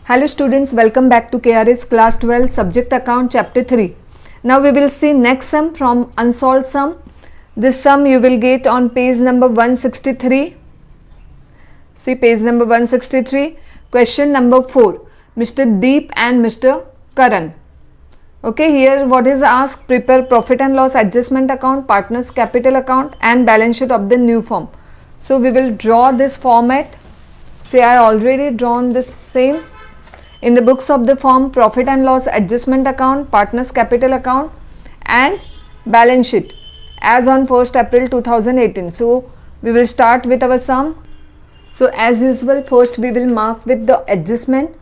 Hello students, welcome back to KRS class 12 subject account chapter 3. Now we will see next sum from unsolved sum. This sum you will get on page number 163. See page number 163. Question number 4. Mr. Deep and Mr. Karan. Okay, here what is asked? Prepare profit and loss adjustment account, partners capital account and balance sheet of the new form. So we will draw this format. See, I already drawn this same. In the books of the firm, profit and loss adjustment account, partners capital account and balance sheet as on 1st April 2018. So we will start with our sum. So as usual, first we will mark with the adjustment.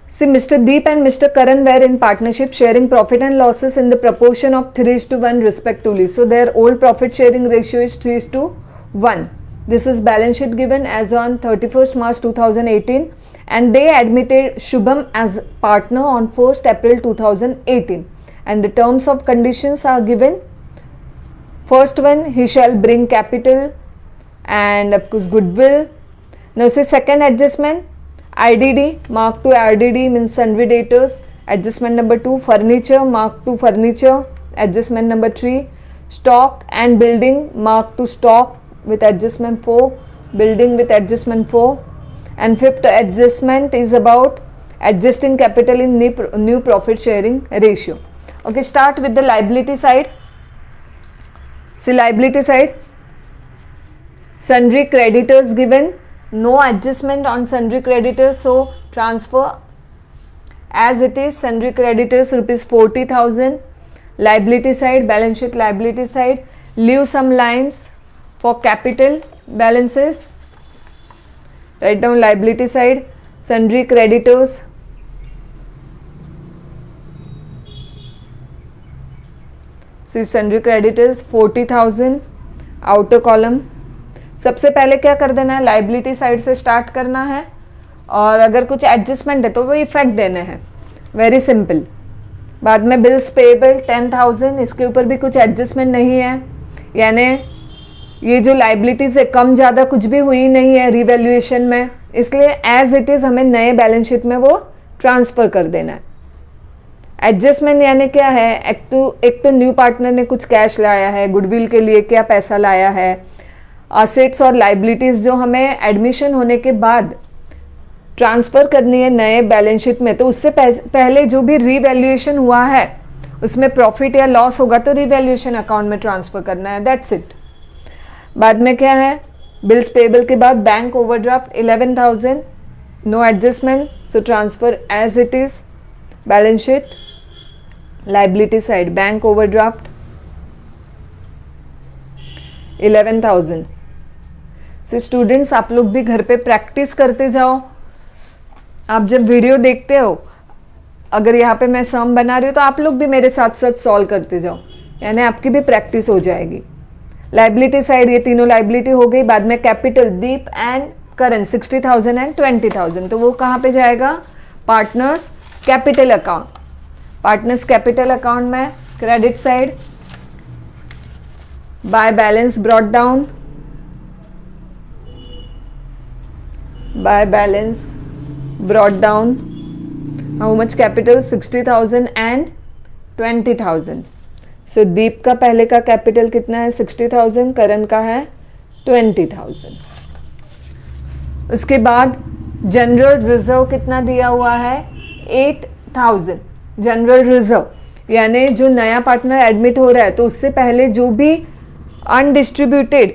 See, Mr. Deep and Mr. Karan were in partnership sharing profit and losses in the proportion of 3:1 respectively. So their old profit sharing ratio is 3:1. This is balance sheet given as on 31st March 2018. And they admitted Shubham as partner on 1st April 2018 and the terms of conditions are given. First one, he shall bring capital and of course goodwill. Now say second adjustment, IDD mark to RDD means sundry debtors. Adjustment number 2, furniture mark to furniture. Adjustment number 3, stock and building mark to stock with adjustment 4, building with adjustment 4. And fifth adjustment is about adjusting capital in new profit sharing ratio. Okay, start with the liability side. See liability side, sundry creditors given, no adjustment on sundry creditors, so transfer as it is. Sundry creditors rupees 40,000. Liability side, balance sheet liability side, leave some lines for capital balances. Write down liability side, sundry creditors, see sundry creditors 40,000 outer column. सबसे पहले क्या कर देना है, liability side से start करना है और अगर कुछ एडजस्टमेंट है तो वो इफेक्ट देने हैं, वेरी सिंपल. बाद में बिल्स पेएबल 10,000, इसके ऊपर भी कुछ एडजस्टमेंट नहीं है, यानी ये जो लाइबिलिटी से कम ज़्यादा कुछ भी हुई नहीं है रिवैल्यूएशन में, इसलिए एज इट इज़ हमें नए बैलेंस शीट में वो ट्रांसफ़र कर देना है. एडजस्टमेंट यानी क्या है, एक तो न्यू पार्टनर ने कुछ कैश लाया है, गुडविल के लिए क्या पैसा लाया है, असेट्स और लाइबिलिटीज़ जो हमें एडमिशन होने के बाद ट्रांसफ़र करनी है नए बैलेंस शीट में, तो उससे पहले जो भी रीवैल्यूएशन हुआ है उसमें प्रॉफिट या लॉस होगा तो रीवैल्यूएशन अकाउंट में ट्रांसफ़र करना है, दैट्स इट. बाद में क्या है, बिल्स पेएबल के बाद bank overdraft 11,000, no adjustment, so transfer as it is. Balance sheet liability side, bank overdraft 11,000. So students, आप लोग भी घर पे प्रैक्टिस करते जाओ. आप जब वीडियो देखते हो, अगर यहाँ पे मैं सम बना रही हूँ तो आप लोग भी मेरे साथ साथ सॉल्व करते जाओ, यानी आपकी भी प्रैक्टिस हो जाएगी. लाइबिलिटी साइड ये तीनों लाइबिलिटी हो गई. बाद में capital Deep and Karan 60,000 and 20,000, तो वो कहाँ पे जाएगा, partners capital account. Partners capital account में credit side by balance brought down, by balance brought down, how much capital 60,000 and 20,000. So Deep का पहले का कैपिटल कितना है 60,000, करण का है 20,000. उसके बाद जनरल रिजर्व कितना दिया हुआ है 8,000. जनरल रिजर्व यानी जो नया पार्टनर एडमिट हो रहा है तो उससे पहले जो भी अनडिस्ट्रीब्यूटेड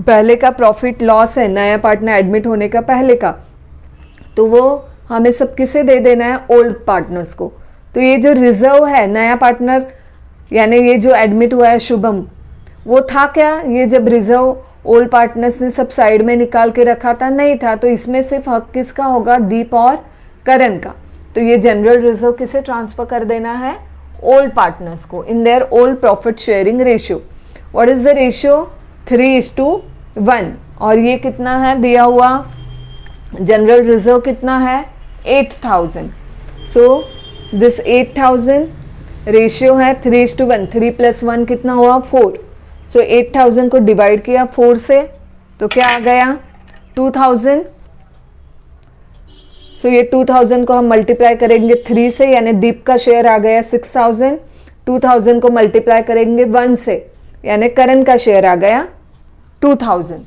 पहले का प्रॉफिट लॉस है नया पार्टनर एडमिट होने का पहले का, तो वो हमें सब किसे दे देना है, ओल्ड पार्टनर्स को. तो ये जो रिजर्व है नया पार्टनर यानी ये जो एडमिट हुआ है शुभम, वो था क्या, ये जब रिजर्व ओल्ड पार्टनर्स ने सब साइड में निकाल के रखा था, नहीं था, तो इसमें सिर्फ हक किसका होगा, दीप और करण का. तो ये जनरल रिजर्व किसे ट्रांसफर कर देना है, ओल्ड पार्टनर्स को in their old profit sharing ratio. What is the ratio, 3:1. और ये कितना है दिया हुआ, जनरल रिजर्व कितना है 8,000. सो दिस 8,000 रेशियो है 3:1. 3 + 1 कितना हुआ 4. सो 8,000 को डिवाइड किया 4 से तो क्या आ गया 2,000. सो ये 2000 को हम मल्टीप्लाई करेंगे 3 से, यानी दीप का शेयर आ गया 6000। 2000 को मल्टीप्लाई करेंगे 1 से, यानी करण का शेयर आ गया 2000।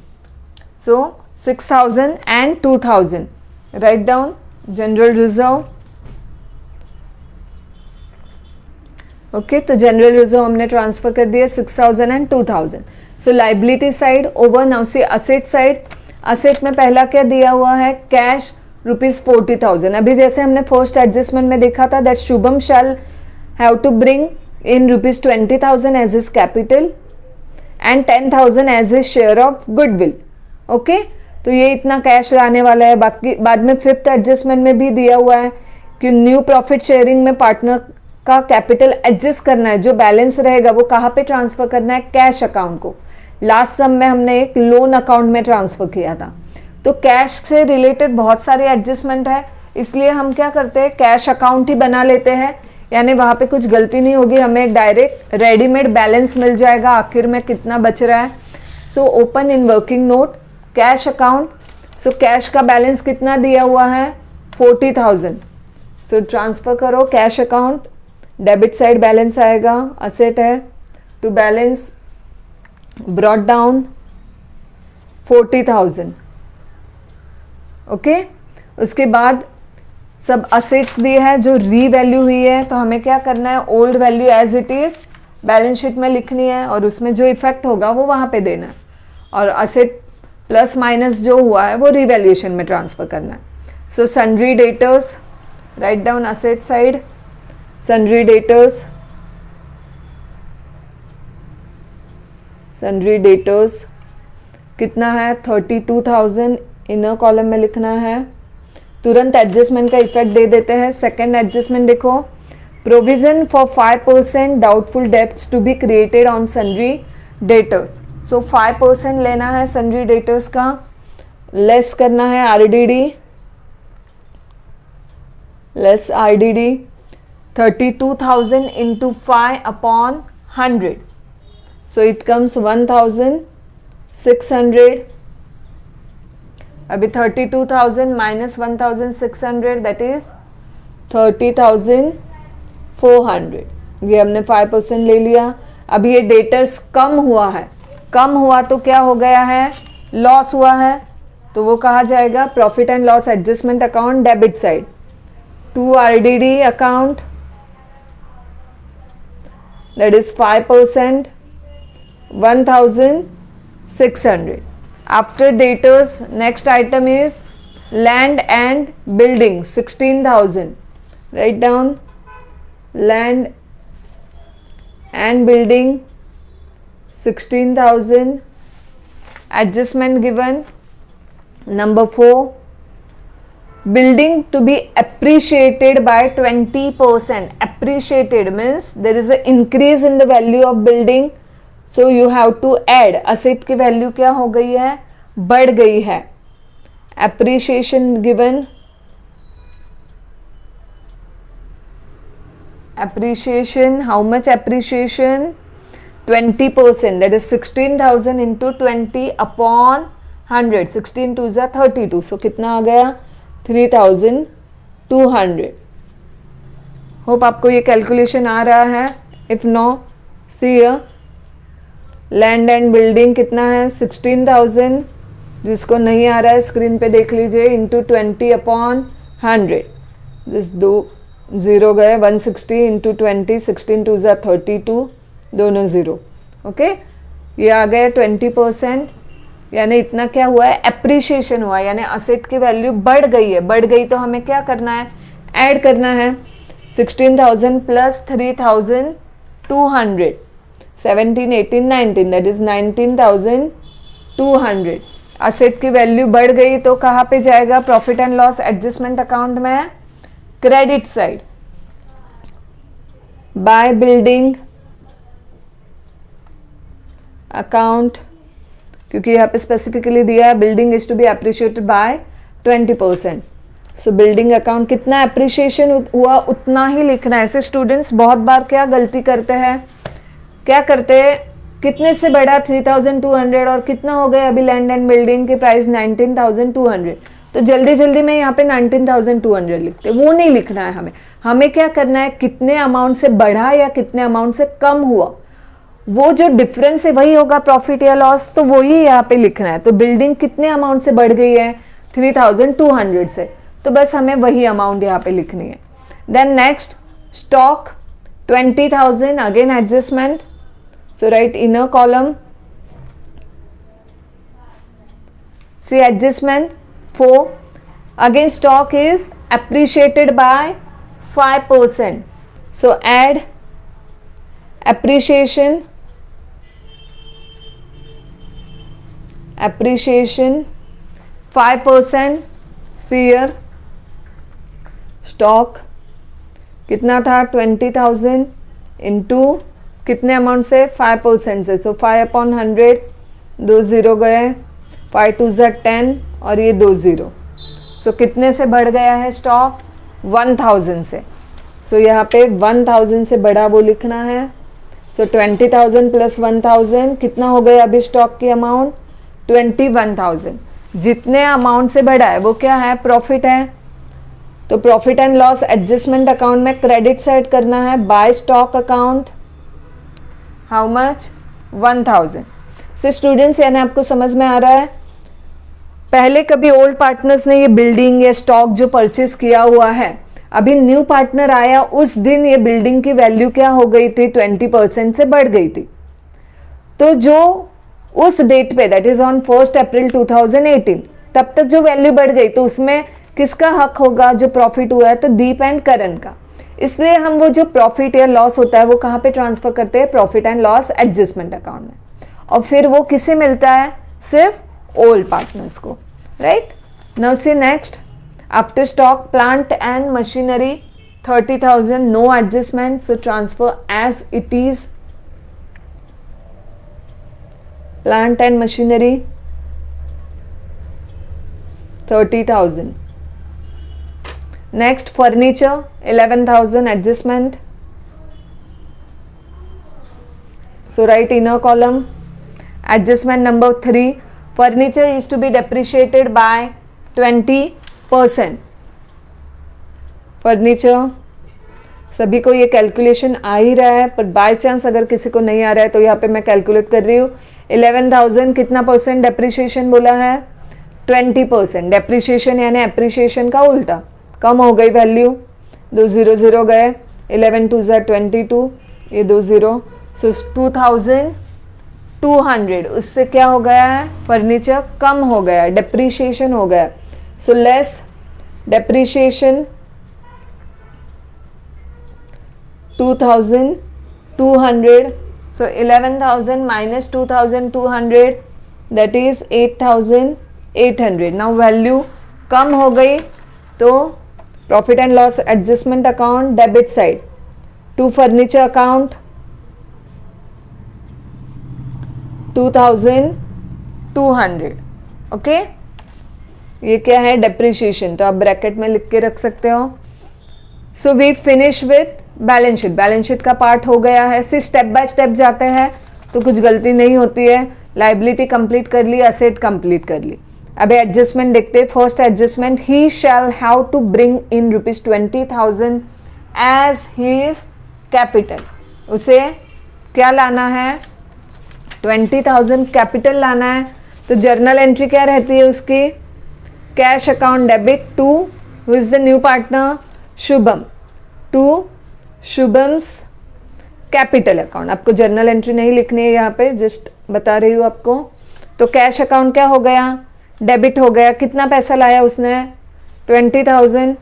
सो 6000 and 2000, write down general reserve. Okay, तो जनरल रिजर्व हमने ट्रांसफर कर दिया 6000 and 2000। So liability side over. Now see asset side. Asset में पहला क्या दिया हुआ है, कैश ₹40,000। अभी जैसे हमने फर्स्ट एडजस्टमेंट में देखा था that Shubham shall have to bring in ₹20,000 as his capital and 10,000 as his share of goodwill. Okay, तो ये इतना कैश लाने वाला है। बाकी बाद में फिफ्थ एडजस्टमेंट में भी दिया हुआ है कि न्यू प्रॉफिट शेयरिंग में पार्टनर का कैपिटल एडजस्ट करना है, जो बैलेंस रहेगा वो कहाँ पे ट्रांसफर करना है, कैश अकाउंट को। लास्ट सम में हमने एक लोन अकाउंट में ट्रांसफर किया था। तो कैश से रिलेटेड बहुत सारे एडजस्टमेंट है, इसलिए हम क्या करते हैं, कैश अकाउंट ही बना लेते हैं, यानी वहाँ पे कुछ गलती नहीं होगी, हमें डायरेक्ट रेडीमेड बैलेंस मिल जाएगा आखिर में कितना बच रहा है। So open in working note cash account. So cash का बैलेंस कितना दिया हुआ है, 40,000। सो ट्रांसफर करो cash account, debit side balance आएगा, असेट है, to balance brought down 40,000। Okay, उसके बाद सब असेट्स दिए हैं जो रीवैल्यू हुई है, तो हमें क्या करना है, old value as it is balance sheet में लिखनी है और उसमें जो इफेक्ट होगा वो वहाँ पे देना है, और असेट प्लस माइनस जो हुआ है वो रीवैल्यूएशन में ट्रांसफर करना है। So sundry debtors, write down asset side sundry debtors, sundry debtors कितना है 32,000, इनर कॉलम में लिखना है। तुरंत एडजस्टमेंट का इफेक्ट दे देते हैं। सेकेंड एडजस्टमेंट देखो, provision for 5% doubtful debts to be created on sundry debtors. So 5% लेना है सन्ड्री डेटर्स का, लेस करना है RDD, less RDD 32,000 into 5/100, so it comes 1,600. अभी 32,000 माइनस 1,600 दैट इज 30,400। ये हमने 5% ले लिया। अभी ये डेटर्स कम हुआ है, कम हुआ तो क्या हो गया है, लॉस हुआ है, तो वो कहा जाएगा profit and loss adjustment account debit side to RDD account, that is 5%, 1,600. After debtors, next item is land and building 16,000. Write down land and building 16,000. Adjustment given number 4, building to be appreciated by 20%. Appreciated means there is an increase in the value of building, so you have to add. asset की value क्या हो गई है, बढ़ गई है। appreciation given, appreciation, how much appreciation, 20%, that is 16,000 into 20/100, 16 2 is 32, so कितना आ गया 3,200। होप आपको ये कैलकुलेशन आ रहा है। If no, see land and building कितना है 16,000, जिसको नहीं आ रहा है स्क्रीन पे देख लीजिए, इंटू 20/100, दिस 2 0 गए, 160 इंटू 20, 16 2 is 32, दोनों 0। ओके, ये आ गया 20%, यानी इतना क्या हुआ है, एप्रिशिएशन हुआ है, यानी असेट की वैल्यू बढ़ गई है। बढ़ गई तो हमें क्या करना है, ऐड करना है 16,000 प्लस 3,200, 17 18 19, दैट इज 19,200। असेट की वैल्यू बढ़ गई तो कहाँ पे जाएगा, profit and loss adjustment account में, credit side, by building account, क्योंकि यहाँ पे स्पेसिफिकली दिया है building is to be appreciated by 20%। So building account कितना अप्रिशिएशन हुआ उतना ही लिखना है। ऐसे स्टूडेंट्स बहुत बार क्या गलती करते हैं, क्या करते हैं, कितने से बढ़ा 3,200 और कितना हो गया अभी लैंड एंड बिल्डिंग की प्राइस 19,200, तो जल्दी जल्दी में यहाँ पे 19,200 लिखते, वो नहीं लिखना है हमें। हमें क्या करना है, कितने अमाउंट से बढ़ा या कितने अमाउंट से कम हुआ, वो जो डिफरेंस है वही होगा प्रॉफिट या लॉस, तो वही यहाँ पे लिखना है। तो बिल्डिंग कितने अमाउंट से बढ़ गई है, 3,200 से, तो बस हमें वही अमाउंट यहाँ पे लिखनी है। Then next stock 20,000, again adjustment, so write inner column, see adjustment 4, again stock is appreciated by 5%, so add appreciation 5%, see here stock कितना था 20,000 इंटू कितने अमाउंट से 5% से, सो 5/100, 2 0 गए, 5 2 10 और ये 2 0, सो कितने से बढ़ गया है स्टॉक 1,000 से, सो यहाँ पे 1,000 से बढ़ा वो लिखना है। सो 20,000 प्लस 1,000 कितना हो गया अभी स्टॉक की अमाउंट 21,000। जितने अमाउंट से बढ़ा है वो क्या है, प्रॉफिट है, तो profit and loss adjustment account में क्रेडिट साइड करना है by stock account, how much 1,000। So students यानी आपको समझ में आ रहा है, पहले कभी ओल्ड पार्टनर्स ने ये बिल्डिंग या स्टॉक जो परचेज किया हुआ है, अभी न्यू पार्टनर आया उस दिन ये बिल्डिंग की वैल्यू क्या हो गई थी 20% से बढ़ गई थी। तो जो उस डेट पे दैट इज ऑन 1 अप्रैल 2018 तब तक जो वैल्यू बढ़ गई, तो उसमें किसका हक होगा, जो प्रॉफिट हुआ है तो दीप एंड करण का। इसलिए हम वो जो प्रॉफिट या लॉस होता है वो कहाँ पे ट्रांसफर करते हैं, profit and loss adjustment account में, और फिर वो किसे मिलता है, सिर्फ ओल्ड पार्टनर्स को, right. Now see next, after stock plant and machinery 30,000, no adjustment, so transfer as it is plant and machinery 30,000। Next furniture 11,000 adjustment, so write inner column adjustment number 3, furniture is to be depreciated by 20%। Furniture सभी को ये calculation आ ही रहा है, पर by chance अगर किसी को नहीं आ रहा है तो यहाँ पे मैं कैलकुलेट कर रही हूँ। 11,000 कितना परसेंट डेप्रिसिएशन बोला है, 20%। डेप्रिसिएशन यानी एप्रिसिएशन का उल्टा, कम हो गई वैल्यू, 2 0 0 गए, 11 2 22, ये 2 0, सो 2,200 उससे क्या हो गया है, फर्नीचर कम हो गया, डेप्रीशिएशन हो गया, so less depreciation 2,200, so 11,000 minus 2,200 that is 8,800। Now value कम हो गई तो profit and loss adjustment account debit side to furniture account 2,200, okay. ये क्या है, डेप्रिसिएशन, तो आप ब्रैकेट में लिख के रख सकते हो। So we finish with balance sheet, balance sheet का पार्ट हो गया है। सिर्फ स्टेप बाय स्टेप जाते हैं तो कुछ गलती नहीं होती है। लाइबिलिटी कंप्लीट कर ली, असेट कंप्लीट कर ली। अभी एडजस्टमेंट देखते हैं। First adjustment, he shall have to bring in ₹20,000 as his capital. उसे क्या लाना है, 20,000 कैपिटल लाना है। तो जर्नल एंट्री क्या रहती है उसकी, cash account debit to who is the new partner, Shubham, to Shubham's capital account. आपको जर्नल एंट्री नहीं लिखनी है यहाँ पे, जस्ट बता रही हूँ आपको। तो कैश अकाउंट क्या हो गया, डेबिट हो गया। कितना पैसा लाया उसने, 20,000,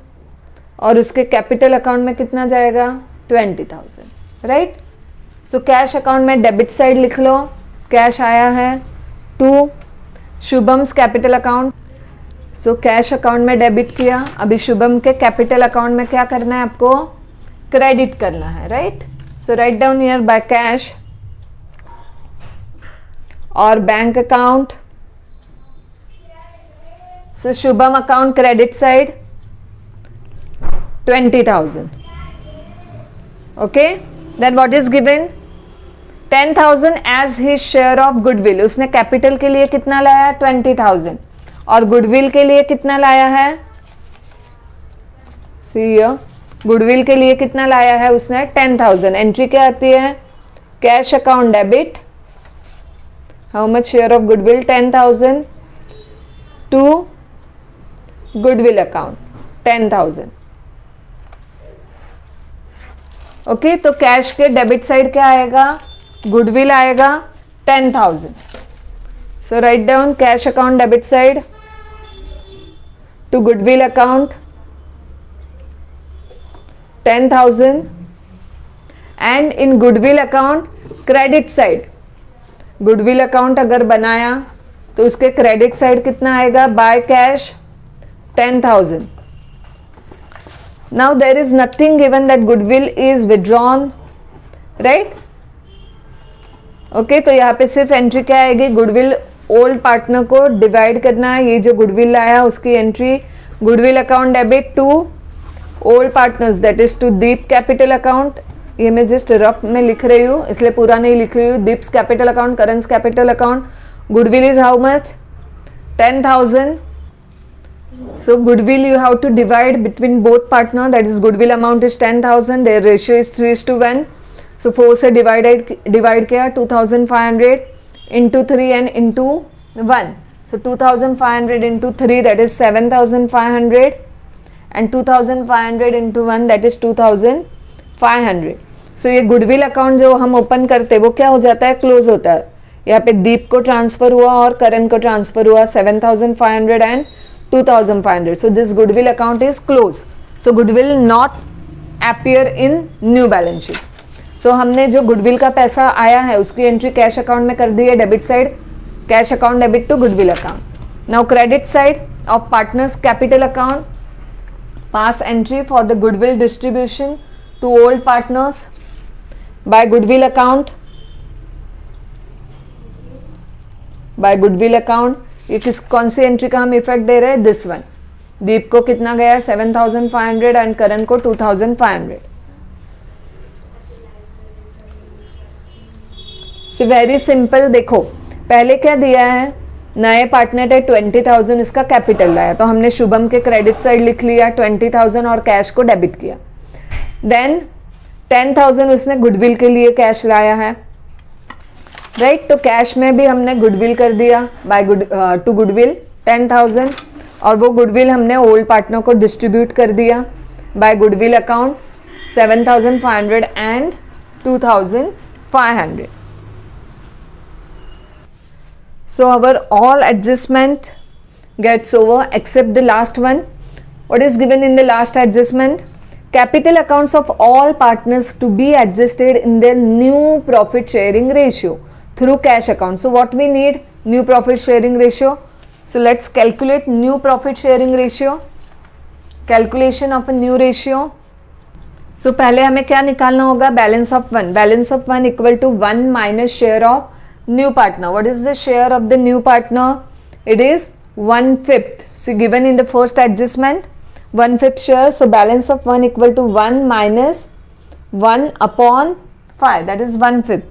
और उसके कैपिटल अकाउंट में कितना जाएगा, 20,000, राइट। सो कैश अकाउंट में डेबिट साइड लिख लो, कैश आया है, to Shubham's capital account. So cash account में डेबिट किया। अभी शुभम के कैपिटल अकाउंट में क्या करना है, आपको क्रेडिट करना है, right. So right down here by cash और bank account. So Shubham account credit side 20,000, okay. Then what is given, 10,000 as his share of goodwill. उसने कैपिटल के लिए कितना लाया, 20,000, और गुडविल के लिए कितना लाया है, सी हियर, गुडविल के लिए कितना लाया है उसने 10,000। एंट्री क्या आती है, cash account debit, how much share of goodwill 10,000 to goodwill account 10,000। Okay, तो कैश के डेबिट साइड क्या आएगा, गुडविल आएगा 10,000। So right down cash account debit side to goodwill account 10,000 and in goodwill account credit side, goodwill account अगर बनाया तो उसके credit side कितना आएगा, by cash 10,000। Now there is nothing given that goodwill is withdrawn, right. Okay, तो यहाँ पे सिर्फ एंट्री क्या आएगी, गुडविल ओल्ड पार्टनर को डिवाइड करना है, ये जो गुडविल लाया उसकी entry goodwill account debit to old partners that is to Deep capital account. ये मैं जस्ट रफ में लिख रही हूँ इसलिए पूरा नहीं लिख रही हूँ। Deep's capital account, करंस capital account, goodwill is how much 10,000। So goodwill you have to divide between both partner, that is goodwill amount is 10,000, their ratio is 3:1. So 4 से divide किया 2,500 into 3 and into 1. So 2,500 into 3 that is 7,500 and 2,500 into 1 that is 2,500. So ये goodwill account जो हम open करते हैं वो क्या हो जाता है, क्लोज होता है। यहाँ पे दीप को ट्रांसफर हुआ और करण को ट्रांसफर हुआ 7,500 and 2,500. So this goodwill account is closed. So goodwill not appear in new balance sheet. So हमने जो गुडविल का पैसा आया है उसकी एंट्री कैश अकाउंट में कर दी है, debit side cash account debit to goodwill account. Now credit side of partners capital account, pass entry for the goodwill distribution to old partners by goodwill account, by goodwill account. ये कौन सी entry का हम effect दे रहे हैं, this one. दीप को कितना गया 7,500 and करण को 2,500। सो वेरी सिंपल, देखो पहले क्या दिया है, नए पार्टनर है 20,000 इसका कैपिटल लाया, तो हमने शुभम के क्रेडिट साइड लिख लिया 20,000 और कैश को डेबिट किया। देन 10,000 उसने गुडविल के लिए कैश लाया है, राइट। तो कैश में भी हमने गुडविल कर दिया बाय टू गुडविल 10,000 और वो गुडविल हमने ओल्ड पार्टनर को डिस्ट्रीब्यूट कर दिया by goodwill account 7,500 and 2,500। So our all adjustment gets over except the last one. What is given in the last adjustment? Capital accounts of all partners to be adjusted in their new profit sharing ratio through cash account. So what we need? New profit sharing ratio. So let's calculate new profit sharing ratio. Calculation of a new ratio. So पहले हमें क्या निकालना होगा, balance of one. Balance of one equal to 1 minus share of new partner. What is the share of the new partner? It is 1/5. See, given in the first adjustment 1/5 share, so balance of 1 equal to 1 minus 1 upon 5, that is 1/5.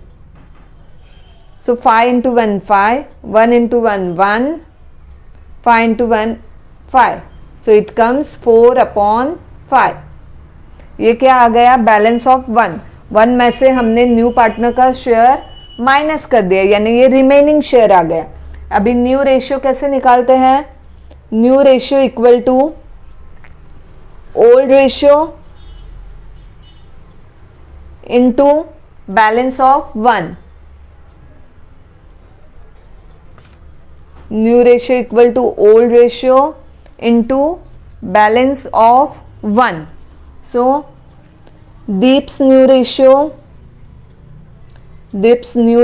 So 5 into 1 5, 1 into 1 1, 5 into 1 5, so it comes 4 upon 5. ये क्या आ गया, balance of 1। 1 में से हमने new partner का share minus कर दिया, यानी ये रिमेनिंग शेयर आ गया। अभी न्यू रेशियो कैसे निकालते हैं, new ratio equal to old ratio into balance of 1। New ratio equal to old ratio into balance of 1। So Deep's new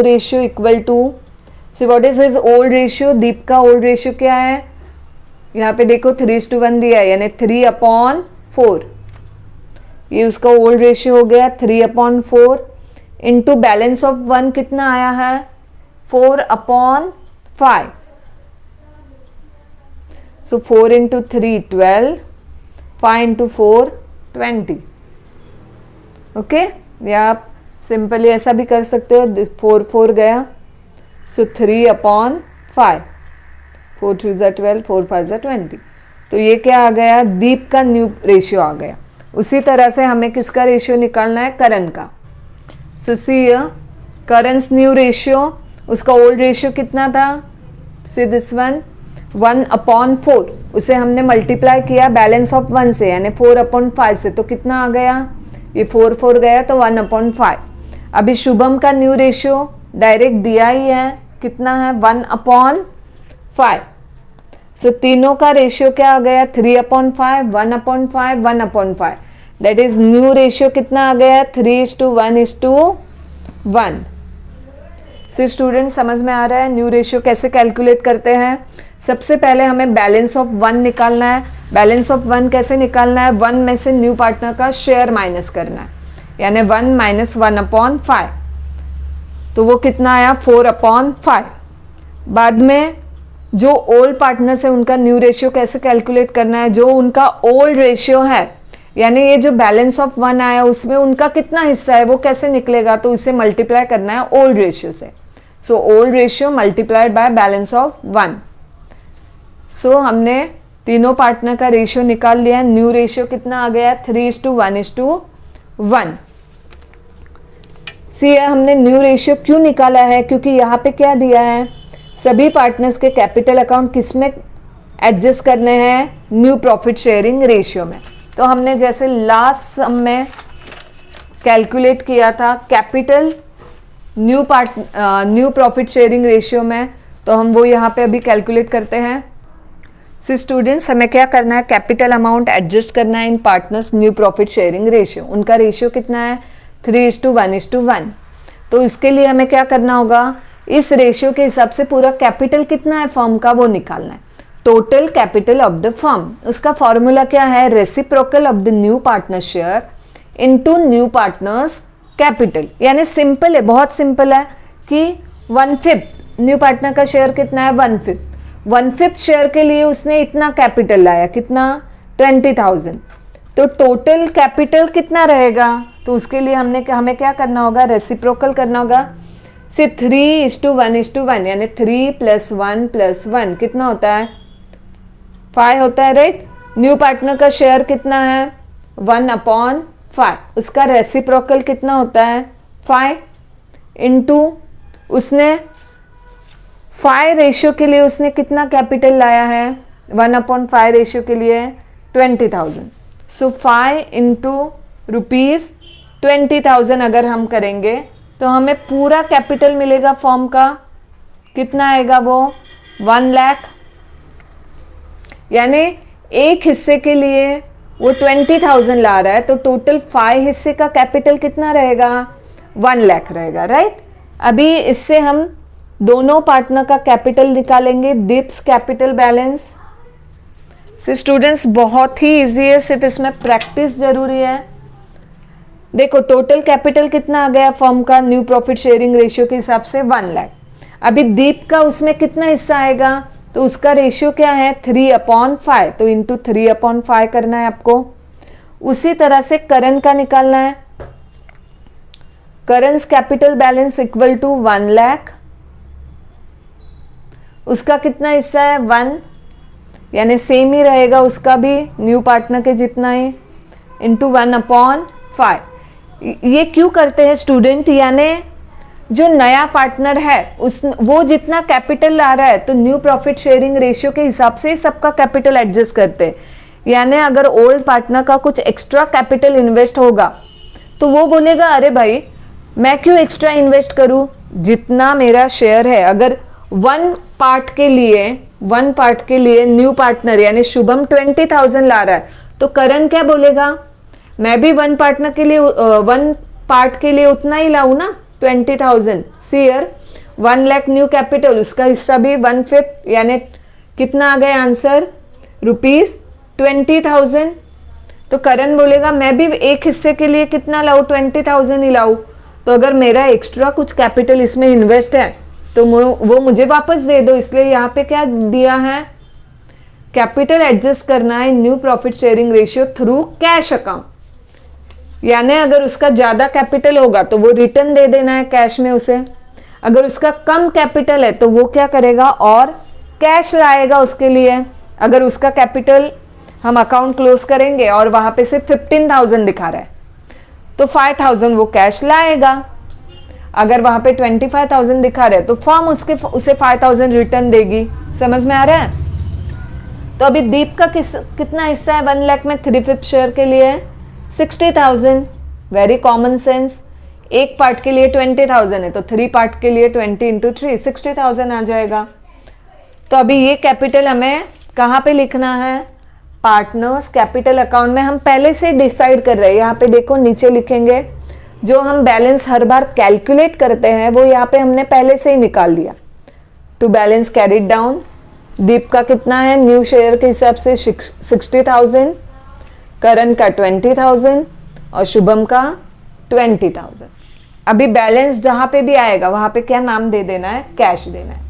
ratio equal to, see what is his old ratio, Deep का old ratio क्या है, यहाँ पे देखो 3:1 दिया है, यानी 3/4। ये उसका ओल्ड रेशियो हो गया 3/4 इंटू बैलेंस ऑफ 1 कितना आया है 4/5। सो 4 into 3 12, 5 into 4 20। ओके, या आप सिंपली ऐसा भी कर सकते हो, 4 4 गया, सो 3/5। 4 3 ज़ा 12, 4 5 ज़ा 20। तो ये क्या आ गया, दीप का न्यू रेशियो आ गया। उसी तरह से हमें किसका रेशियो निकालना है, करण का। सो सी करण's न्यू रेशियो, उसका ओल्ड रेशियो कितना था, सी दिस वन 1/4, उसे हमने मल्टीप्लाई किया बैलेंस ऑफ 1 से, यानी 4/5 से, तो कितना आ गया, ये 4 गया तो 1/5। अभी शुभम का न्यू रेशियो डायरेक्ट दिया ही है, कितना है 1/5। सो तीनों का रेशियो क्या आ गया, 3/5, 1/5, 1/5। दैट इज न्यू रेशियो कितना आ गया, 3:1:1। सो स्टूडेंट समझ में आ रहा है न्यू रेशियो कैसे कैलकुलेट करते हैं। सबसे पहले हमें बैलेंस ऑफ 1 निकालना है। बैलेंस ऑफ 1 कैसे निकालना है, 1 में से न्यू पार्टनर का शेयर माइनस करना है, यानी 1 - 1/5, तो वो कितना आया 4/5। बाद में जो ओल्ड पार्टनर्स है उनका न्यू रेशियो कैसे कैलकुलेट करना है, जो उनका ओल्ड रेशियो है, यानी ये जो बैलेंस ऑफ 1 आया उसमें उनका कितना हिस्सा है वो कैसे निकलेगा, तो इसे मल्टीप्लाई करना है ओल्ड रेशियो से। So old ratio multiplied by balance of 1। सो हमने तीनों पार्टनर का रेशियो निकाल लिया है। न्यू रेशियो कितना आ गया, 3:1:1। सी हमने न्यू रेशियो क्यों निकाला है, क्योंकि यहाँ पे क्या दिया है, सभी पार्टनर्स के कैपिटल अकाउंट किस में एडजस्ट करने हैं, न्यू प्रॉफिट शेयरिंग रेशियो में। तो हमने जैसे लास्ट सम में कैलकुलेट किया था capital new profit sharing ratio में, तो हम वो यहाँ पे अभी कैलकुलेट करते हैं। सो स्टूडेंट्स हमें क्या करना है, कैपिटल अमाउंट एडजस्ट करना है in partners new profit sharing ratio. उनका रेशियो कितना है, 3:1:1। तो इसके लिए हमें क्या करना होगा, इस रेशियो के हिसाब से पूरा कैपिटल कितना है फर्म का वो निकालना है, total capital of the firm. उसका फॉर्मूला क्या है, reciprocal of the new partner share into new partners capital. यानी सिंपल है, बहुत सिंपल है कि 1/5 न्यू पार्टनर का शेयर कितना है, 1/5। 1/5 शेयर के लिए उसने इतना कैपिटल लाया, कितना 20,000। तो टोटल कैपिटल कितना रहेगा, तो उसके लिए हमें क्या करना होगा, रेसिप्रोकल करना होगा। से 3:1:1, यानी 3 + 1 + 1 कितना होता है, 5 होता है, राइट। न्यू पार्टनर का शेयर कितना है, 1/5। उसका रेसिप्रोकल कितना होता है, 5 इंटू उसने 5 रेशियो के लिए उसने कितना कैपिटल लाया है, 1/5 रेशियो के लिए 20,000। सो 5 इंटू ₹20,000 अगर हम करेंगे तो हमें पूरा कैपिटल मिलेगा फर्म का, कितना आएगा वो 1 लाख। यानी एक हिस्से के लिए वो 20,000 ला रहा है, तो टोटल 5 हिस्से का कैपिटल कितना रहेगा, 1 लाख रहेगा, राइट। अभी इससे हम दोनों पार्टनर का कैपिटल निकालेंगे, दिप्स कैपिटल बैलेंस। स्टूडेंट्स बहुत ही इजी है, सिर्फ इसमें प्रैक्टिस जरूरी है। देखो टोटल कैपिटल कितना आ गया फर्म का न्यू प्रॉफिट शेयरिंग रेशियो के हिसाब से 1 लाख। अभी दीप का उसमें कितना हिस्सा आएगा, तो उसका रेशियो क्या है 3/5, तो इंटू 3/5 करना है आपको। उसी तरह से करण का निकालना है। Karan's capital balance equal to 1 lakh, उसका कितना हिस्सा है 1, यानी सेम ही रहेगा उसका भी न्यू पार्टनर के जितना ही, इंटू 1/5। ये क्यों करते हैं स्टूडेंट, यानी जो नया पार्टनर है वो जितना कैपिटल ला रहा है तो न्यू प्रॉफिट शेयरिंग रेशियो के हिसाब से सबका कैपिटल एडजस्ट करते हैं। यानी अगर ओल्ड पार्टनर का कुछ एक्स्ट्रा कैपिटल इन्वेस्ट होगा तो वो बोलेगा अरे भाई मैं क्यों एक्स्ट्रा इन्वेस्ट करूं, जितना मेरा शेयर है। अगर वन पार्ट के लिए न्यू पार्टनर यानी शुभम 20,000 ला रहा है तो करण क्या बोलेगा, मैं भी वन पार्ट के लिए उतना ही लाऊं ना 20,000। सीयर 1 लाख न्यू कैपिटल, उसका हिस्सा भी 1/5, यानी कितना आ गया आंसर ₹20,000। तो करण बोलेगा मैं भी एक हिस्से के लिए कितना लाऊं 20,000 ही लाऊं। तो अगर मेरा एक्स्ट्रा कुछ कैपिटल इसमें इन्वेस्ट है तो वो मुझे वापस दे दो। इसलिए यहाँ पे क्या दिया है, कैपिटल एडजस्ट करना है new profit sharing ratio through cash account. यानी अगर उसका ज्यादा कैपिटल होगा तो वो रिटर्न दे देना है कैश में उसे, अगर उसका कम कैपिटल है तो वो क्या करेगा और कैश लाएगा उसके लिए। अगर उसका कैपिटल हम अकाउंट क्लोज करेंगे और वहां पे सिर्फ 15,000 दिखा रहा है तो 5,000 वो कैश लाएगा। अगर वहां पे 25,000 दिखा रहा है तो फर्म उसे 5,000 रिटर्न देगी। समझ में आ रहा है? तो अभी दीप का कितना हिस्सा है 1 लाख में 3/5 शेयर के लिए 60,000। Very common sense. एक पार्ट के लिए 20,000 है तो 3 पार्ट के लिए 20 इंटू 3 60,000 आ जाएगा। तो अभी ये कैपिटल हमें कहाँ पे लिखना है? पार्टनर्स कैपिटल अकाउंट में। हम पहले से डिसाइड कर रहे हैं। यहाँ पे देखो नीचे लिखेंगे जो हम बैलेंस हर बार कैलकुलेट करते हैं वो यहाँ पे हमने पहले से ही निकाल लिया। To balance carried down. Deep का कितना है न्यू शेयर के हिसाब से 60,000, करण का 20,000 और शुभम का 20,000। अभी बैलेंस जहाँ पे भी आएगा वहाँ पे क्या नाम दे देना है? कैश देना है।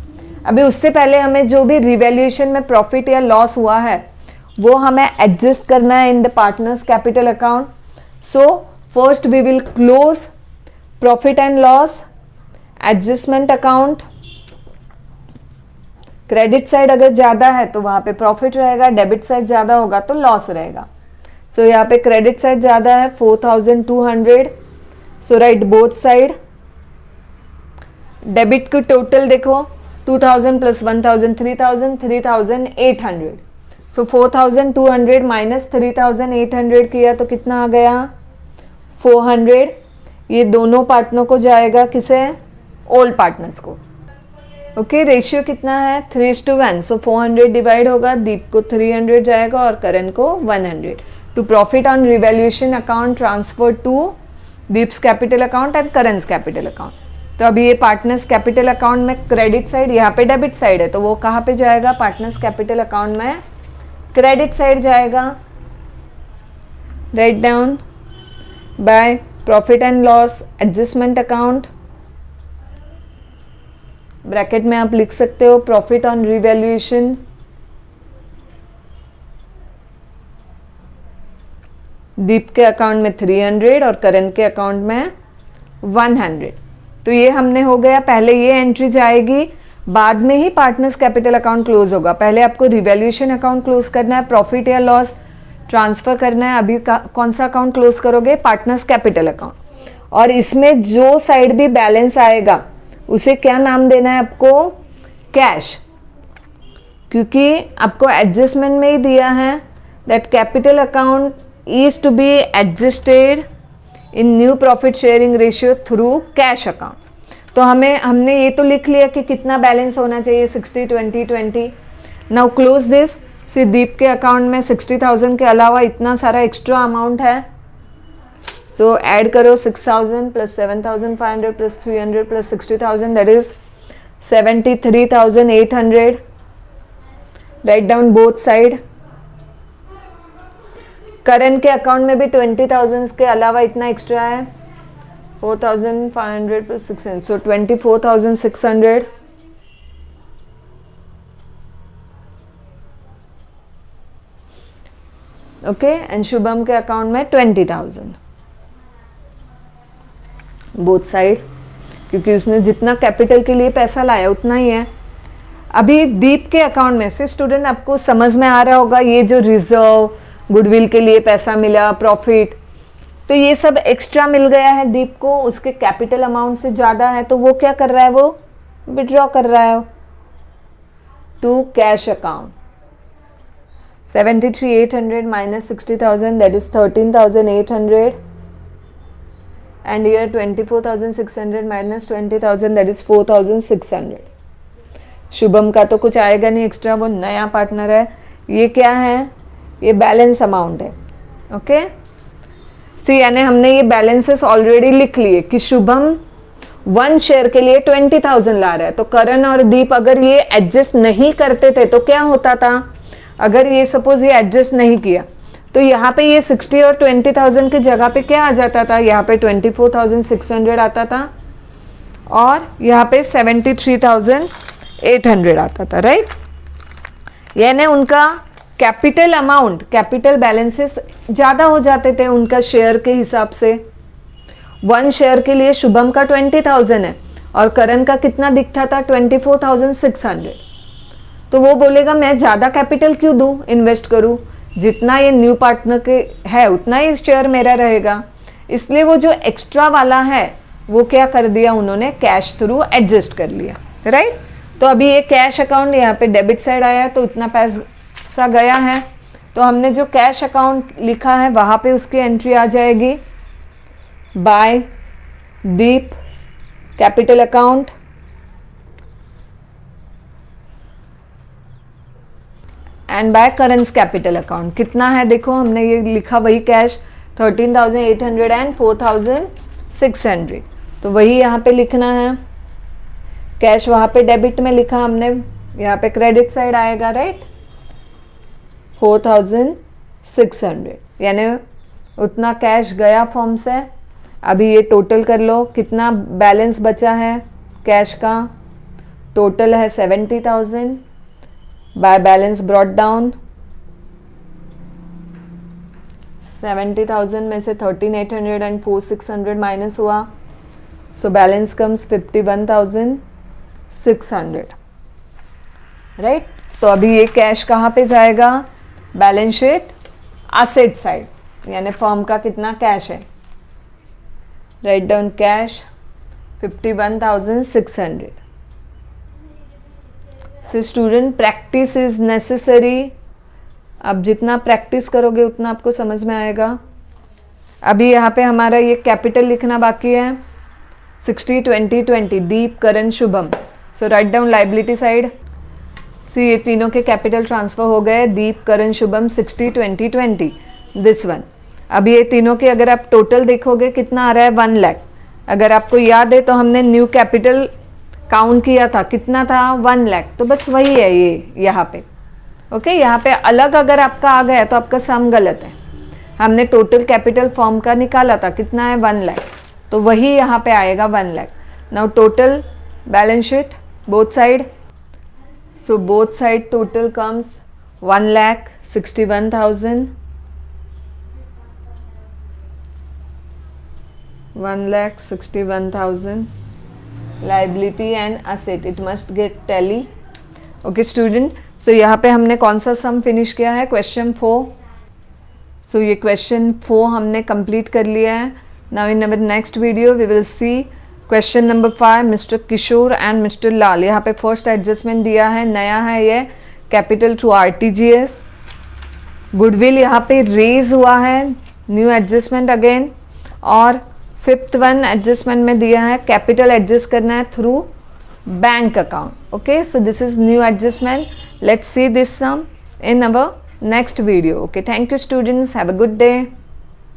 अभी उससे पहले हमें जो भी रिवैल्यूएशन में प्रॉफिट या लॉस हुआ है वो हमें एडजस्ट करना है in the partners capital account. So first we will close profit and loss adjustment account. Credit side अगर ज़्यादा है तो वहाँ पे प्रॉफिट रहेगा, डेबिट साइड ज़्यादा होगा तो लॉस रहेगा। सो यहाँ पे क्रेडिट साइड ज़्यादा है 4,200। सो राइट बोथ साइड। डेबिट की टोटल देखो 2,000 प्लस 1,000 3,000 3,800। सो 4,200 माइनस 3,800 किया तो कितना आ गया? 400। ये दोनों पार्टनर को जाएगा किसे? ओल्ड पार्टनर्स को। ओके रेशियो कितना है? 3:1। सो 400 डिवाइड होगा, दीप को 300 जाएगा और करण को 100। To profit on revaluation account transfer to Deep's capital account and करण's कैपिटल अकाउंट। तो अभी ये पार्टनर्स कैपिटल अकाउंट में क्रेडिट साइड, यहाँ पे डेबिट साइड है तो वो कहाँ पे जाएगा? पार्टनर्स कैपिटल अकाउंट में क्रेडिट साइड जाएगा। Write down by profit and loss adjustment account. Bracket में आप लिख सकते हो प्रॉफिट ऑन रिवैल्यूएशन। दीप के अकाउंट में 300 और करण के अकाउंट में 100। तो ये हमने हो गया। पहले ये एंट्री जाएगी, बाद में ही पार्टनर्स कैपिटल अकाउंट क्लोज होगा। पहले आपको रिवैल्यूएशन अकाउंट क्लोज करना है, प्रॉफिट या लॉस ट्रांसफर करना है। अभी कौन सा अकाउंट क्लोज करोगे? Partners capital account. और इसमें जो साइड भी बैलेंस आएगा उसे क्या नाम देना है आपको? कैश। क्योंकि आपको एडजस्टमेंट में ही दिया है that capital account is to be adjusted in new profit sharing ratio through cash account. तो हमने ये तो लिख लिया कि कितना बैलेंस होना चाहिए 60 20 20। Now close this. See Deep के अकाउंट में 60,000 के अलावा इतना सारा एक्स्ट्रा अमाउंट है। सो ऐड करो 6,000 plus 7,500 plus 300 plus 60,000 that is 73,800। Right down both side. Karan के अकाउंट में भी 20,000 के अलावा इतना एक्स्ट्रा है 4,500 plus 600 so 24,600। Okay and Shubham के अकाउंट में 20,000 बोथ साइड, क्योंकि उसने जितना कैपिटल के लिए पैसा लाया उतना ही है। अभी दीप के अकाउंट में से स्टूडेंट आपको समझ में आ रहा होगा ये जो रिजर्व गुडविल के लिए पैसा मिला, प्रॉफिट, तो ये सब एक्स्ट्रा मिल गया है दीप को, उसके कैपिटल अमाउंट से ज़्यादा है तो वो क्या कर रहा है? वो विड्रॉ कर रहा है to cash account. 73,800 minus 60,000 that is 13,800 and here 24,600 minus 20,000 that is 4,600। Shubham का तो कुछ आएगा नहीं एक्स्ट्रा, वो नया पार्टनर है। ये क्या है? ये बैलेंस अमाउंट है। ओके सी यानी हमने ये बैलेंसेस ऑलरेडी लिख लिए कि शुभम 1 शेयर के लिए 20,000 ला रहा है। तो करण और दीप अगर ये एडजस्ट नहीं करते थे तो क्या होता था? अगर ये सपोज ये एडजस्ट नहीं किया तो यहाँ पे ये 60 और 20,000 की जगह पे क्या आ जाता था? यहाँ पे 24,600 आता था और यहाँ पे 73,800 आता था। राइट यानी उनका कैपिटल अमाउंट, कैपिटल बैलेंसेस ज़्यादा हो जाते थे उनका शेयर के हिसाब से। 1 शेयर के लिए शुभम का 20,000 है और करण का कितना दिखता था? 24,600। तो वो बोलेगा मैं ज़्यादा कैपिटल क्यों दूँ, इन्वेस्ट करूँ, जितना ये न्यू पार्टनर के है उतना ही शेयर मेरा रहेगा। इसलिए वो जो एक्स्ट्रा वाला है वो क्या कर दिया उन्होंने, कैश थ्रू एडजस्ट कर लिया, राइट। तो अभी ये कैश अकाउंट यहाँ पे डेबिट साइड आया तो उतना पैसा गया है, तो हमने जो कैश अकाउंट लिखा है वहाँ पे उसकी एंट्री आ जाएगी by Deep capital account and by Karan's capital account. कितना है देखो, हमने ये लिखा वही कैश 13,800 एंड 4,600, तो वही यहाँ पे लिखना है। कैश वहाँ पे डेबिट में लिखा हमने, यहाँ पे क्रेडिट साइड आएगा, राइट। 4,600 यानी उतना कैश गया फॉर्म से। अभी ये टोटल कर लो, कितना बैलेंस बचा है कैश का, टोटल है 70,000 बाय बैलेंस ब्रॉट डाउन। 70,000 में से 13,800 एंड 4,600 माइनस हुआ, सो बैलेंस कम्स 51,600, राइट। तो अभी ये कैश कहाँ पे जाएगा, बैलेंस शीट एसेट साइड, यानी फर्म का कितना कैश है, right down cash 51,600। So student practice is necessary, अब जितना प्रैक्टिस करोगे उतना आपको समझ में आएगा। अभी यहाँ पे हमारा ये कैपिटल लिखना बाकी है, 60 20 20 दीप करण शुभम। सो राइट डाउन लाइबिलिटी साइड, सो ये तीनों के कैपिटल ट्रांसफर हो गए, दीप करण शुभम 60 20 20 दिस वन। अब ये तीनों के अगर आप टोटल देखोगे कितना आ रहा है 1 लाख। अगर आपको याद है तो हमने न्यू कैपिटल काउंट किया था, कितना था 1 लाख, तो बस वही है ये यहाँ पे, ओके। यहाँ पे अलग अगर आपका आ गया तो आपका सम गलत है। हमने टोटल कैपिटल फॉर्म का निकाला था, कितना है 1 लाख, तो वही यहाँ पे आएगा 1 lakh. Now total balance sheet both side, so both side total comes 1,61,000, 1,61,000 liability and asset, it must get tally, okay student। सो यहाँ पे हमने कौन सा सम फिनिश किया है, क्वेश्चन 4। सो ये क्वेश्चन 4 हमने कंप्लीट कर लिया है। Now in our next video we will see question number 5, mister Kishore and mister Lal. यहाँ पे फर्स्ट एडजस्टमेंट दिया है, नया है ये, कैपिटल थ्रू RTGS। गुडविल यहाँ पे रेज हुआ है, न्यू एडजस्टमेंट अगेन। और 5th वन एडजस्टमेंट में दिया है कैपिटल एडजस्ट करना है through bank account, okay। So this is new adjustment. Let's see this sum in our next video, okay। Thank you students, have a good day.